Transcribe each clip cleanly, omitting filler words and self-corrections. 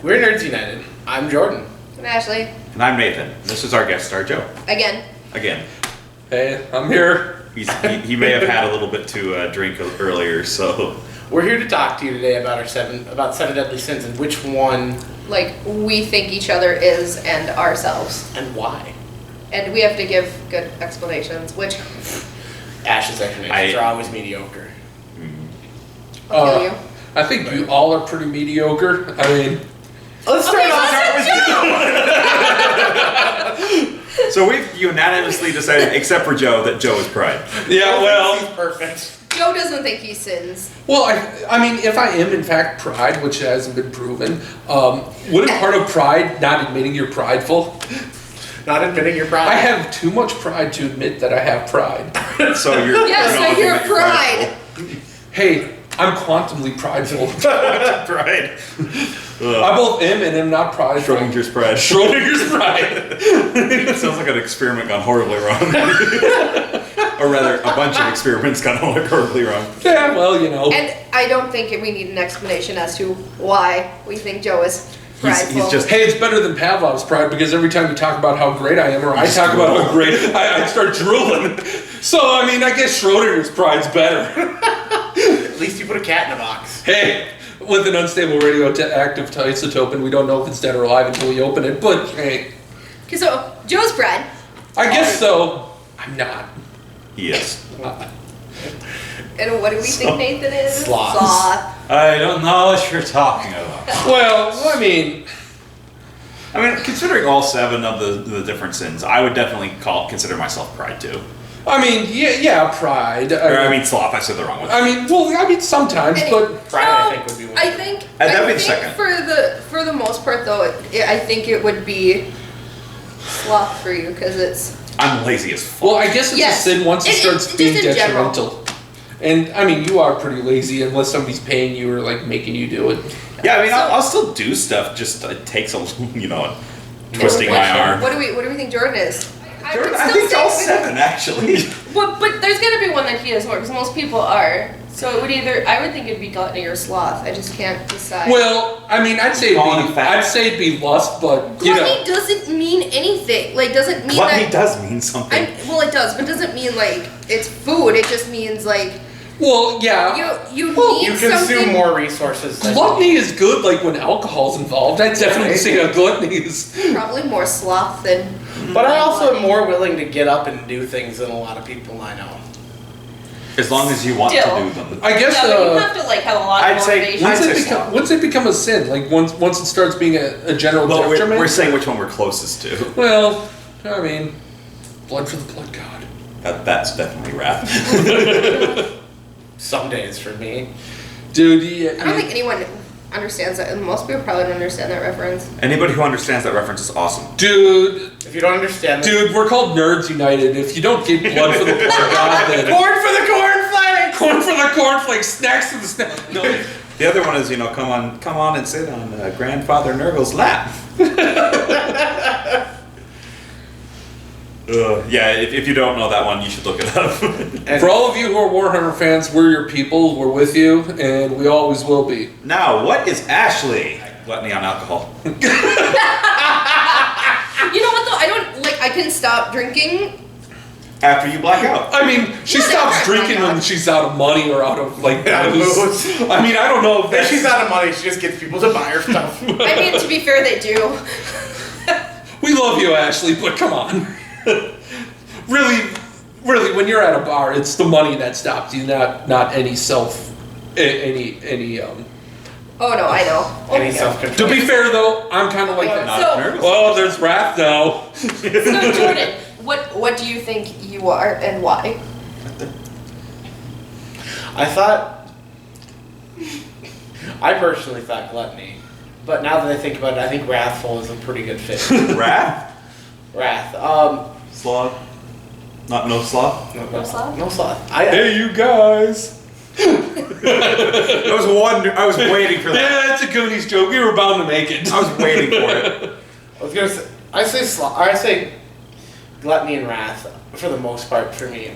We're Nerds United. I'm Jordan. I'm Ashley. And I'm Nathan. This is our guest star, Joe. Again. Hey, I'm here. He may have had a little bit to drink earlier, so... We're here to talk to you today about seven deadly sins and which one... Like, we think each other is and ourselves. And why. And we have to give good explanations, which... Ash's explanations are always mediocre. I'll kill you. I think you all are pretty mediocre. I mean... Let's start with So we've unanimously decided, except for Joe, that Joe is pride. Yeah, well... He's perfect. Joe doesn't think he sins. Well, I mean, if I am in fact pride, which hasn't been proven, wouldn't part of pride not admitting you're prideful? Not admitting your pride. I have too much pride to admit that I have pride. So you're... You're pride. Hey, I'm quantumly prideful. Pride. I both am and am not prideful. Schrodinger's pride. Schrodinger's pride. It sounds like an experiment gone horribly wrong. Or rather, a bunch of experiments gone horribly wrong. Yeah, well, you know. And I don't think we need an explanation as to why we think Joe is prideful. He's just... Hey, it's better than Pavlov's pride because every time you talk about how great I am or I talk about how great I start drooling. So, I mean, I guess Schrodinger's pride's better. At least you put a cat in a box. Hey, with an unstable radioactive isotope and we don't know if it's dead or alive until we open it, but hey. Okay, so Joe's pride. I guess so. I'm not. He is. And what do we think Nathan is? Sloth. I don't know what you're talking about. Well, I mean, considering all 7 of the different sins, I would definitely consider myself pride too. yeah, pride. Sloth. I said the wrong one. Sometimes, but Pride, I think, would be one. That'd be the second. For the most part, though, I think it would be sloth for you because it's. I'm lazy as fuck. Well, I guess it's a sin once it starts being detrimental. And I mean, you are pretty lazy unless somebody's paying you or like making you do it. Yeah, I'll still do stuff. Just it takes a twisting my arm. What do we think Jordan is? Jordan, I think all 7 actually. But there's got to be one that he does more because most people are. So it would I would think it'd be gluttony or sloth. I just can't decide. Well, I mean, I'd say it'd be lust, but gluttony doesn't mean anything. Like, doesn't mean gluttony does mean something. Well, it does, but it doesn't mean like it's food. It just means like. Well, yeah. You consume something. More resources. Gluttony is good, like when alcohol's involved. I'd definitely say that gluttony is probably more sloth than. But I also am more willing to get up and do things than a lot of people I know. As long as you want to do them. I guess. You have to like have a lot of motivation. Once it become a sin, like once it starts being a general detriment. We're saying which one we're closest to. Well, I mean, blood for the blood god. That's definitely wrath. Some days for me. Dude, I don't think anyone understands that, and most people probably don't understand that reference. Anybody who understands that reference is awesome. Dude. If you don't understand Dude, we're called Nerds United. If you don't get blood for the blood god, then... Corn for the cornflakes! Corn for the cornflakes, snacks for the snacks. No. The other one is, come on and sit on Grandfather Nurgle's lap. If you don't know that one, you should look it up. For all of you who are Warhammer fans, we're your people, we're with you, and we always will be. Now, what is Ashley? Gluttony on alcohol. You know what though? I can stop drinking. After you black out. I mean, she stops drinking when she's out of money or out of, like, booze. I mean, I don't know if she's out of money, she just gets people to buy her stuff. I mean, to be fair, they do. We love you, Ashley, but come on. Really, when you're at a bar, it's the money that stops you, not any Oh no, I know. Any self-control. To be fair though, I'm kind of like that. Well, there's wrath now. So Jordan, what do you think you are and why? I personally thought gluttony, but now that I think about it, I think wrathful is a pretty good fit. Wrath? Wrath. Sloth? No sloth? No sloth? No sloth. Hey, you guys. I was waiting for that. Yeah, it's a Goonies joke. We were bound to make it. I was waiting for it. I was gonna say, I say gluttony and wrath for the most part for me.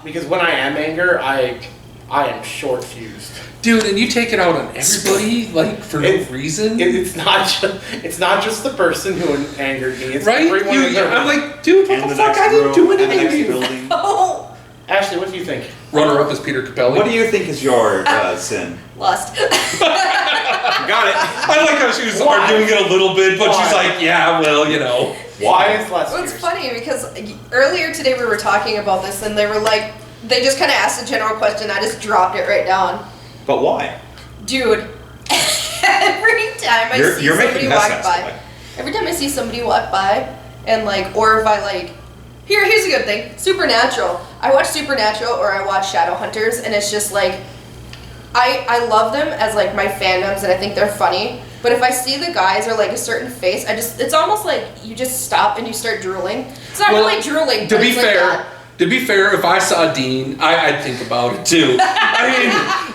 Because when I am angry, I I am short fused. Dude, and you take it out on everybody, like, for no reason? It's not just the person who angered me. It's Right? everyone in the room. I'm like, dude, what In the the fuck? next I didn't room, do in the anything next to you. building. Oh, Ashley, what do you think? Runner-up is Peter Capelli. What do you think is your sin? lust. You got it. I like how she was Why? arguing it a little bit, but she's Why? like, yeah, well, you know. Why is less Well, it's fierce? funny because earlier today we were talking about this and they were like, they just kind of asked a general question. I just dropped it right down. But why? Dude, every time I see You're somebody making that walk sense, by, Clay. every time I see somebody walk by and like, or if I like, here's a good thing, Supernatural. I watch Supernatural or I watch Shadowhunters and it's just like, I love them as like my fandoms and I think they're funny. But if I see the guys or like a certain face, it's almost like you just stop and you start drooling. It's not Well, really drooling. To but be it's like fair, that. if I saw Dean, I'd think about it too. I mean,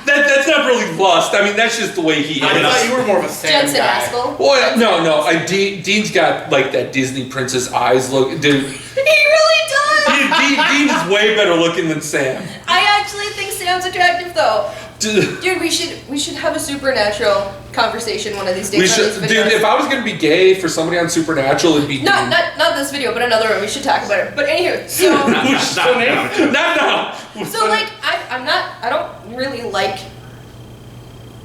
that's not really lust. I mean, that's just the way he I thought is. you were more of a Sam Jensen guy. Askell. Well, no. Dean's got like that Disney princess eyes look. Dude, He really does. Dean is way better looking than Sam. I actually think Sam's attractive though. Dude, Dude, we should have a Supernatural conversation one of these days. we on should, these dude. videos. If I was gonna be gay for somebody on Supernatural, it'd be not Dean. not this video, but another one. We should talk about it. But anywho, so Not now. so like I don't really like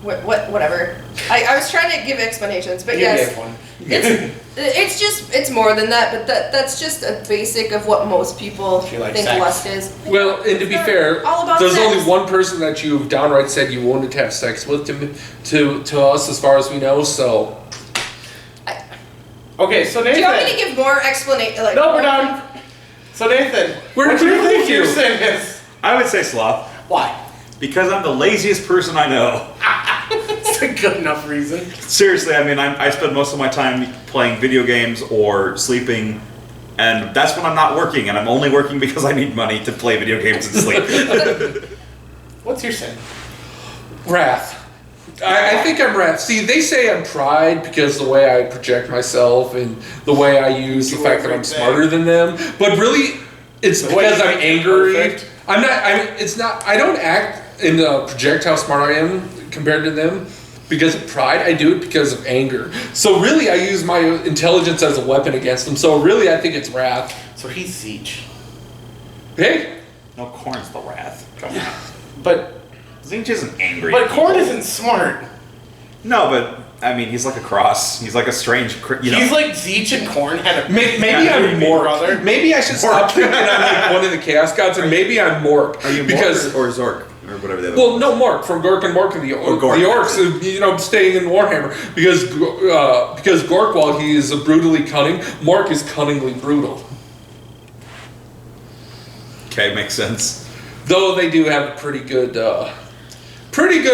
whatever. I was trying to give explanations, but You yes. gave one. It's more than that, but that's just a basic of what most people She likes think sex. lust is. Well, and to be fair, All about there's sex. only one person that you've downright said you wanted to have sex with to us, as far as we know. So Okay, so Do you want me to Nathan. give more explanation? Like, No, we're done. So Nathan, We're what do you agreeing think with your you. sin is? I would say sloth. Why? Because I'm the laziest person I know. It's a good enough reason. Seriously, I mean, I spend most of my time playing video games or sleeping, and that's when I'm not working, and I'm only working because I need money to play video games and sleep. What's your sin? wrath. I think I'm wrath. See, they say I'm pride because the way I project myself and the way I use the You fact that I'm everything. smarter than them. But really, it's The way because you I'm think you're angry. perfect. I'm not. It's not. I don't act and project how smart I am compared to them because of pride. I do it because of anger. So really, I use my intelligence as a weapon against them. So really, I think it's wrath. So he's Zeech. Hey, No, Korn's the wrath. Come on. But Zinch isn't angry. but at Korn people. isn't smart. No, but I mean, he's like a cross. He's like a strange. You know. He's like Zeech and Korn had a maybe Yeah, I'm big Mork. brother. Maybe I should stop Mork. thinking I'm like one of the Chaos Gods, and maybe I'm Mork. Are you because Mork or Zork or whatever the other? well, no, Mork from Gork and Mork and the Gork. the orcs, you know, staying in Warhammer because Gork, while he is brutally cunning, Mork is cunningly brutal. Okay, makes sense. Though they do have a pretty good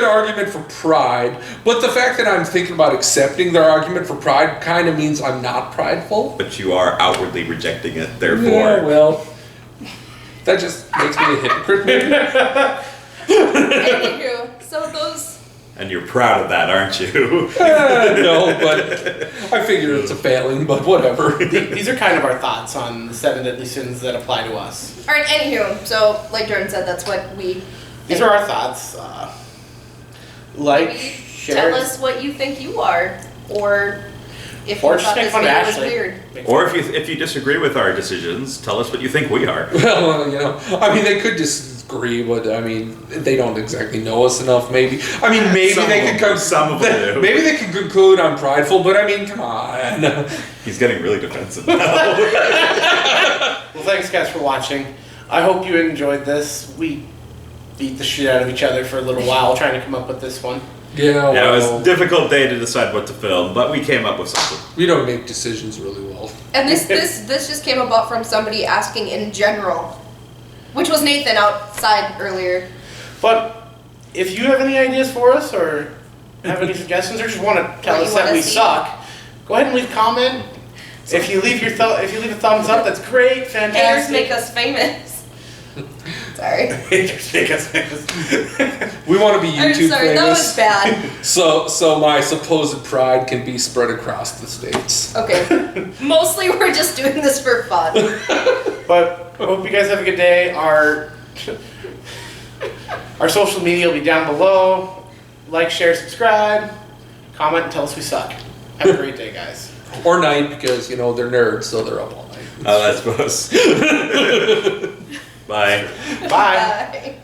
argument for pride, but the fact that I'm thinking about accepting their argument for pride kind of means I'm not prideful. But you are outwardly rejecting it, therefore. Yeah, well, that just makes me a hypocrite, maybe. Anywho, so those. And you're proud of that, aren't you? No, but I figure it's a failing, but whatever. These are kind of our thoughts on the 7 deadly sins that apply to us. Alright, anywho, so like Jordan said, that's what we. These are our thoughts. Like, Maybe share, tell us what you think you are, or if or you just thought make this fun of video was Ashley. weird. Make Or fun- if you disagree with our decisions, tell us what you think we are. Well, you know, I mean, they could disagree, but I mean, they don't exactly know us enough. Maybe, I mean, maybe Some they of could them- come. some of them do. Maybe they could conclude I'm prideful, but I mean, come on. He's getting really defensive now. Well, thanks guys for watching. I hope you enjoyed this. We beat the shit out of each other for a little while trying to come up with this one. Yeah, Yeah, it was well, a difficult day to decide what to film, but we came up with something. we don't make decisions really well. And this just came about from somebody asking in general, which was Nathan outside earlier. But if you have any ideas for us or have any suggestions or just want to tell What us you that wanna we see. suck, go ahead and leave a comment. If you leave a thumbs up, that's great, Haters fantastic. make us famous. Sorry. Haters make us famous. We want to be I'm YouTube sorry, that was famous, bad. so my supposed pride can be spread across the states. Okay. Mostly we're just doing this for fun. But I hope you guys have a good day. Our social media will be down below. Like, share, subscribe, comment, and tell us we suck. Have a great day, guys. Or night, because, they're nerds, so they're up all night. Oh, I suppose. Bye. Bye. Bye.